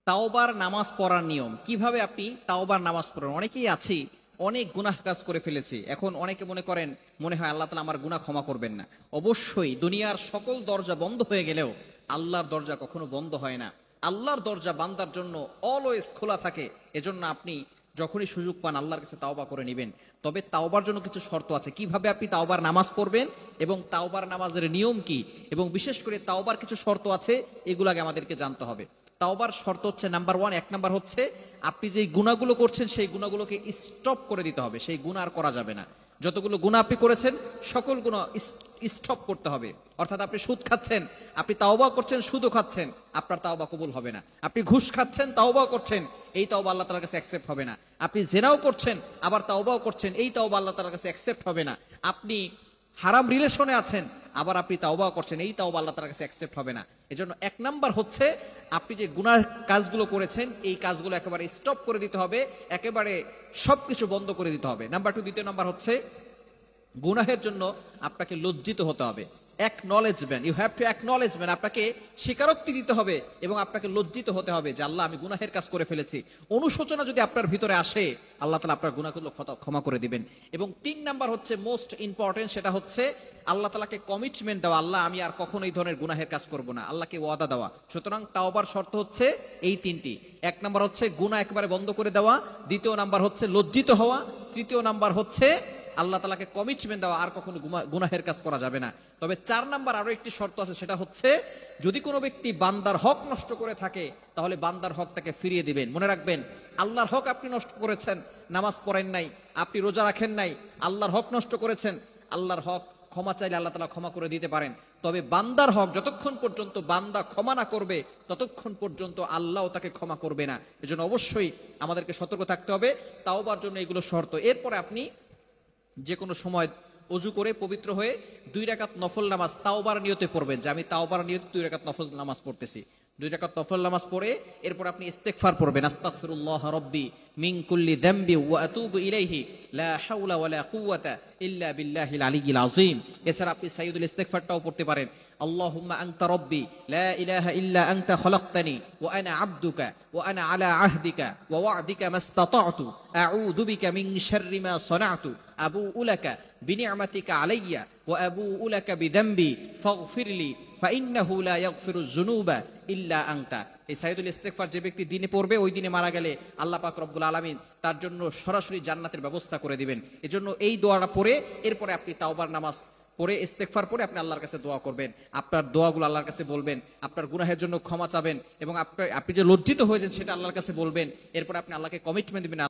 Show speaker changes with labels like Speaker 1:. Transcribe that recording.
Speaker 1: তাওবার নামাজ পড়ার নিয়ম কিভাবে আপনি তাওবার নামাজ পড়েন? অনেকেই আছি অনেক গুনাহ কাজ করে ফেলেছি, এখন অনেকে মনে হয় আল্লাহ তাআলা আমার গুনাহ ক্ষমা করবেন না। অবশ্যই দুনিয়ার সকল দরজা বন্ধ হয়ে গেলেও আল্লাহর দরজা কখনো বন্ধ হয় না। আল্লাহর দরজা বান্দার জন্য অলওয়েজ খোলা থাকে। এজন্য আপনি যখনই সুযোগ পান আল্লাহর কাছে তাওবা করে নেবেন। তবে তাওবার জন্য কিছু শর্ত আছে, কিভাবে আপনি তাওবার নামাজ পড়বেন এবং তাওবার নামাজের নিয়ম কি, এবং বিশেষ করে তাওবার কিছু শর্ত আছে, এগুলো আগে আমাদেরকে জানতে হবে। তাওবার শর্ত হচ্ছে নাম্বার 1, 1 নাম্বার হচ্ছে আপনি যে গুনাহগুলো করছেন সেই গুনাহগুলোকে স্টপ করে দিতে হবে। সেই গুনাহ আর করা যাবে না। যতগুলো গুনাহ আপনি করেছেন সকল গুনাহ স্টপ করতে হবে। অর্থাৎ আপনি সুদ খাচ্ছেন, আপনি তাওবা করছেন, সুদও খাচ্ছেন, আপনার তাওবা কবুল হবে না। আপনি ঘুষ খাচ্ছেন, তাওবা করছেন, এই তাওবা আল্লাহ তাআলার কাছে অ্যাকসেপ্ট হবে না। আপনি জেনাও করছেন, আবার তাওবাও করছেন, এই তাওবা আল্লাহ তাআলার কাছে অ্যাকসেপ্ট হবে না। আপনি হারাম রিলেশনে আছেন, আবার আপনি তাওবা করছেন, এই তাওবা আল্লাহ তাআলার কাছে অ্যাকসেপ্ট হবে না। এজন্য 1 নাম্বার হচ্ছে আপনি যে গুনাহ কাজগুলো করেছেন এই কাজগুলো একেবারে স্টপ করে দিতে হবে, একেবারে সবকিছু বন্ধ করে দিতে হবে। নাম্বার 2, দ্বিতীয় নাম্বার হচ্ছে গুনাহের জন্য আপনাকে লজ্জিত হতে হবে। Acknowledgement, you have to acknowledgement, আপনাকে স্বীকারোক্তি দিতে হবে এবং আপনাকে লজ্জিত হতে হবে যে আল্লাহ আমি গুনাহের কাজ করে ফেলেছি। অনুশোচনা যদি আপনার ভিতরে আসে আল্লাহ তাআলা আপনার গুনাহগুলো ক্ষমা করে দিবেন। এবং 3 নাম্বার হচ্ছে মোস্ট ইম্পর্টেন্ট, সেটা হচ্ছে আল্লাহ তাআলাকে কমিটমেন্ট দেওয়া, আল্লাহ আমি আর কখনো এই ধরনের গুনাহের কাজ করব না, আল্লাহকে ওয়াদা দেওয়া। সুতরাং তাওবার শর্ত হচ্ছে এই 3টি। 1 নাম্বার হচ্ছে গুনাহ একেবারে বন্ধ করে দেওয়া, দ্বিতীয় নাম্বার হচ্ছে লজ্জিত হওয়া, তৃতীয় নাম্বার হচ্ছে আল্লাহ তাআলাকে কমিটমেন্ট দেওয়া, আর কখনো গুনাহের কাজ করা যাবে না। তবে 4 নাম্বার আরো একটি শর্ত আছে, সেটা হচ্ছে যদি কোনো ব্যক্তি বান্দার হক নষ্ট করে থাকে তাহলে বান্দার হক তাকে ফিরিয়ে দিবেন। মনে রাখবেন, আল্লাহর হক আপনি নষ্ট করেছেন, নামাজ পড়েন নাই, আপনি রোজা রাখেন নাই, আল্লাহর হক নষ্ট করেছেন, আল্লাহর হক ক্ষমা চাইলে আল্লাহ তাআলা ক্ষমা করে দিতে পারেন। তবে বান্দার হক যতক্ষণ পর্যন্ত বান্দা ক্ষমা না করবে ততক্ষণ পর্যন্ত আল্লাহও তাকে ক্ষমা করবে না। এজন্য অবশ্যই আমাদেরকে সতর্ক থাকতে হবে। তাওবার জন্য এগুলো শর্ত। এরপরে আপনি যে কোনো সময় অজু করে পবিত্র হয়ে 2 রাকাত নফল নামাজ তাওবার নিয়তে পড়বেন, যে আমি তাওবার নিয়তে 2 রাকাত নফল নামাজ পড়তেছি। 2 রাকাত নফল নামাজ পড়ে এরপর আপনি ইস্তেগফার পড়বেন, আস্তাগফিরুল্লাহ রাব্বি মিন কুল্লি যামবি ওয়া আতুবু ইলাইহি লা হাওলা ওয়ালা কুওয়াতা ইল্লা বিল্লাহিল আলিয়্যিল আযীম। এছাড়া আপনি সাইয়্যিদুল ইস্তেগফারটাও পড়তে পারেন, আল্লাহুম্মা আনতা রাব্বি লা ইলাহা ইল্লা আনতা খালাকতানি ওয়া আনা আবদুকা ওয়া আনা আলা আহদিকা ওয়া ওয়া'দিকা মাসতাতা'তু আউযু বিকা মিন শাররি মা সানা'তু আবুউ লাকা বিনি'মাতিকা আলাইয়া ওয়া আবুউ লাকা বিযামবি ফাগফিরলি ফাইন্নাহু লা ইয়াগফিরুয যুনুবা ইল্লা আনতা। এই সাইয়্যিদুল ইস্তেগফার যে ব্যক্তি দিনে পড়বে, ওই দিনে মারা গেলে আল্লাহ পাক রব্বুল আলামিন তার জন্য সরাসরি জান্নাতের ব্যবস্থা করে দিবেন। এজন্য এই দোয়াটা পড়ে এরপরে আপনি তাওবার নামাজ পড়ে ইস্তেগফার পড়ে আপনি আল্লাহর কাছে দোয়া করবেন। আপনার দোয়াগুলো আল্লাহর কাছে বলবেন, আপনার গুনাহের জন্য ক্ষমা চাবেন এবং আপনি যে লজ্জিত হয়েছেন সেটা আল্লাহর কাছে বলবেন। এরপর আপনি আল্লাহকে কমিটমেন্ট দিবেন।